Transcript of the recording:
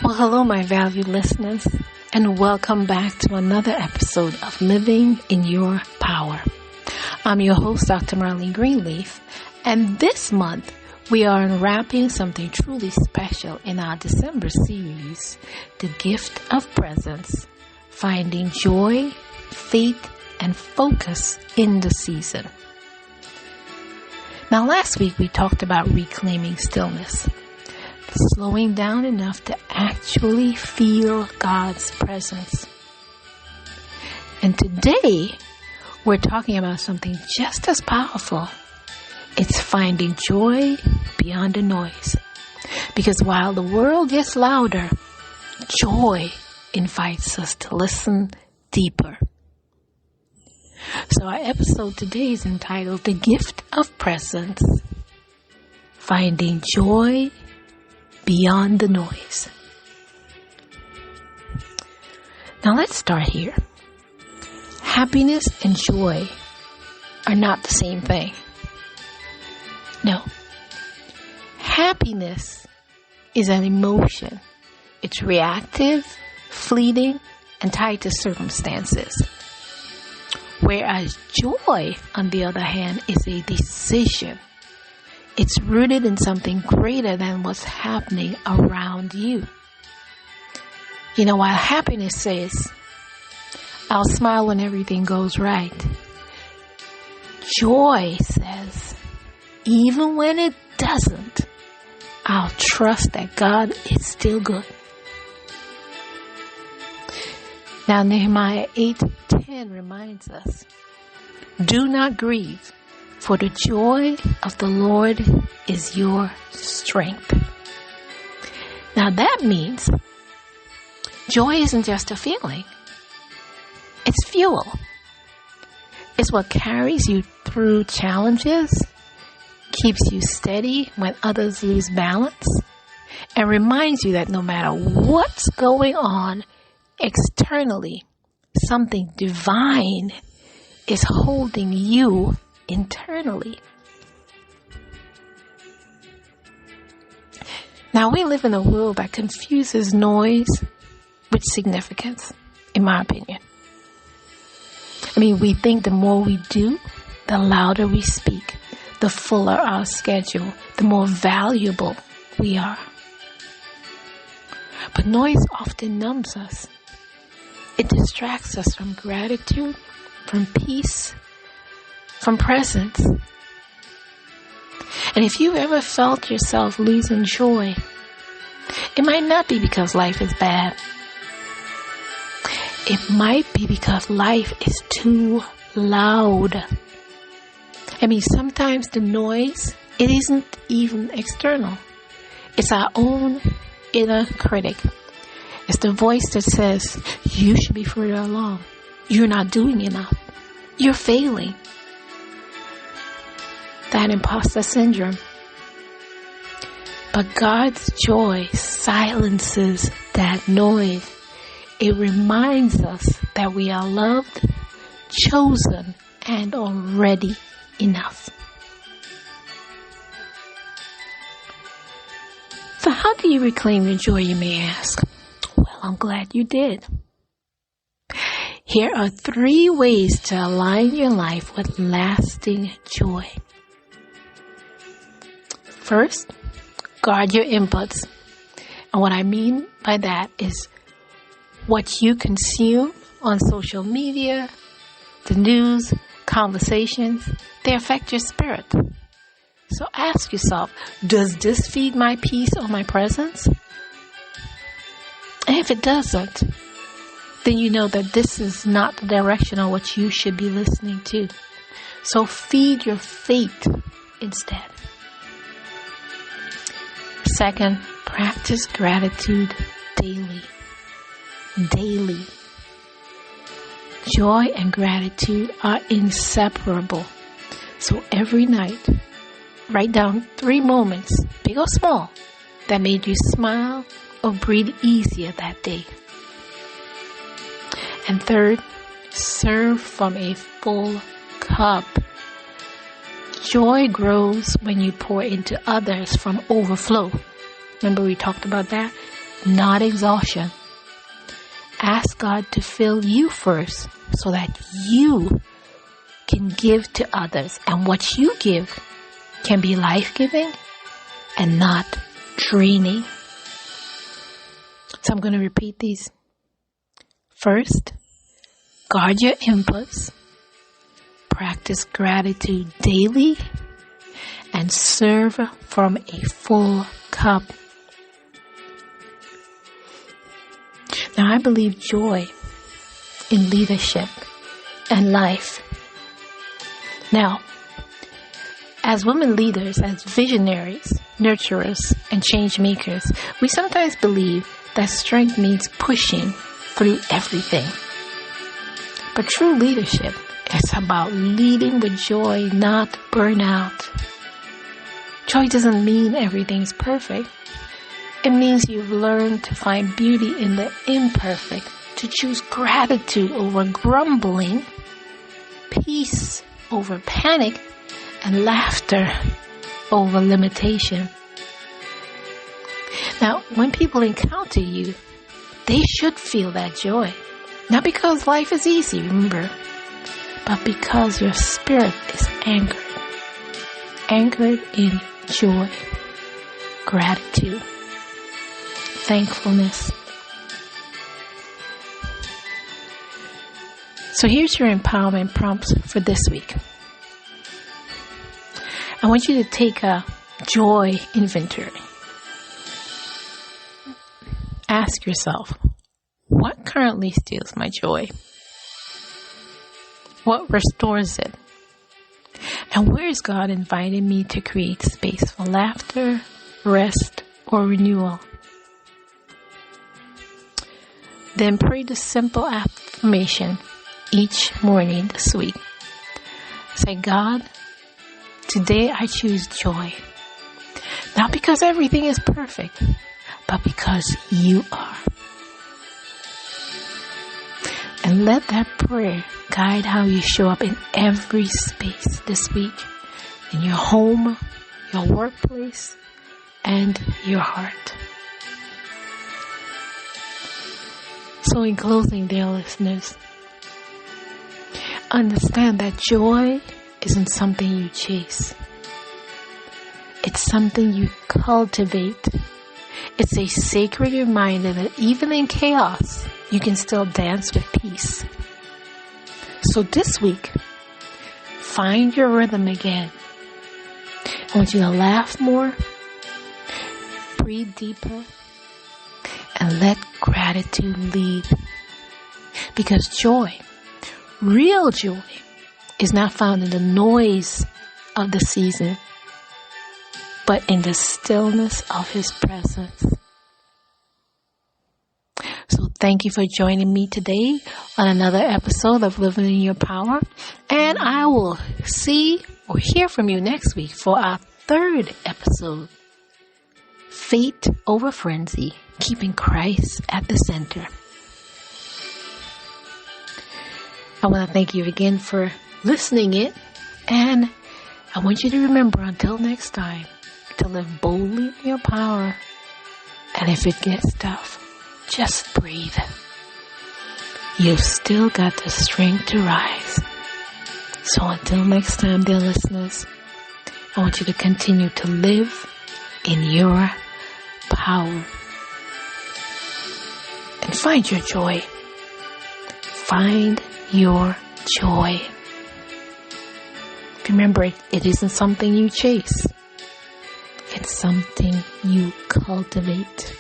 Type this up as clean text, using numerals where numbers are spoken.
Well, hello, my valued listeners, and welcome back to another episode of Living in Your Power. I'm your host, Dr. Marlene Greenleaf, and this month we are unwrapping something truly special in our December series, The Gift of Presence, finding joy, faith, and focus in the season. Now, last week we talked about reclaiming stillness, slowing down enough to actually feel God's presence. And today, we're talking about something just as powerful. It's finding joy beyond the noise. Because while the world gets louder, joy invites us to listen deeper. So our episode today is entitled The Gift of Presence, Finding Joy Beyond the Noise. Now let's start here. Happiness and joy are not the same thing. No. Happiness is an emotion. It's reactive, fleeting, and tied to circumstances. Whereas joy, on the other hand, is a decision. It's rooted in something greater than what's happening around you. You know, while happiness says, I'll smile when everything goes right, joy says, even when it doesn't, I'll trust that God is still good. Now, Nehemiah 8:10 reminds us, do not grieve, for the joy of the Lord is your strength. Now that means joy isn't just a feeling. It's fuel. It's what carries you through challenges, keeps you steady when others lose balance, and reminds you that no matter what's going on externally, something divine is holding you internally. Now, we live in a world that confuses noise with significance, in my opinion. We think the more we do, the louder we speak, the fuller our schedule, the more valuable we are. But noise often numbs us. It distracts us from gratitude, from peace, from presence. And if you ever felt yourself losing joy, it might not be because life is bad. It might be because life is too loud. Sometimes the noise, it isn't even external. It's our own inner critic. It's the voice that says, you should be further along. You're not doing enough. You're failing. That imposter syndrome. But God's joy silences that noise. It reminds us that we are loved, chosen, and already enough. So how do you reclaim your joy, you may ask? Well, I'm glad you did. Here are 3 ways to align your life with lasting joy. First, guard your inputs. And what I mean by that is what you consume on social media, the news, conversations, they affect your spirit. So ask yourself, does this feed my peace or my presence? And if it doesn't, then you know that this is not the direction on what you should be listening to. So feed your faith instead. Second, practice gratitude daily. Daily. Joy and gratitude are inseparable. So every night, write down 3 moments, big or small, that made you smile or breathe easier that day. And third, serve from a full cup. Joy grows when you pour into others from overflow. Remember we talked about that? not exhaustion. Ask God to fill you first so that you can give to others. And what you give can be life-giving and not draining. So I'm going to repeat these. First, guard your inputs. Practice gratitude daily. And serve from a full cup. Now, I believe joy in leadership and life. Now, as women leaders, as visionaries, nurturers, and change makers, we sometimes believe that strength means pushing through everything. But true leadership is about leading with joy, not burnout. Joy doesn't mean everything's perfect. It means you've learned to find beauty in the imperfect, to choose gratitude over grumbling, peace over panic, and laughter over limitation. Now, when people encounter you, they should feel that joy. Not because life is easy, remember, but because your spirit is anchored in joy, gratitude, thankfulness. So here's your empowerment prompts for this week. I want you to take a joy inventory. Ask yourself, what currently steals my joy? What restores it? And where is God inviting me to create space for laughter, rest, or renewal? Then pray the simple affirmation each morning this week. Say, God, today I choose joy. Not because everything is perfect, but because you are. And let that prayer guide how you show up in every space this week. In your home, your workplace, and your heart. So in closing, dear listeners, understand that joy isn't something you chase. It's something you cultivate. It's a sacred reminder that even in chaos, you can still dance with peace. So this week, find your rhythm again. I want you to laugh more, breathe deeper, and let gratitude lead. Because joy, real joy, is not found in the noise of the season, but in the stillness of His presence. So thank you for joining me today on another episode of Living in Your Power. And I will see or hear from you next week for our third episode, Fate Over Frenzy, Keeping Christ at the Center. I want to thank you again for listening in. And I want you to remember, until next time, to live boldly in your power. And if it gets tough, just breathe. You've still got the strength to rise. So until next time, dear listeners, I want you to continue to live in your power. And find your joy. Find your joy. Remember, it isn't something you chase. It's something you cultivate.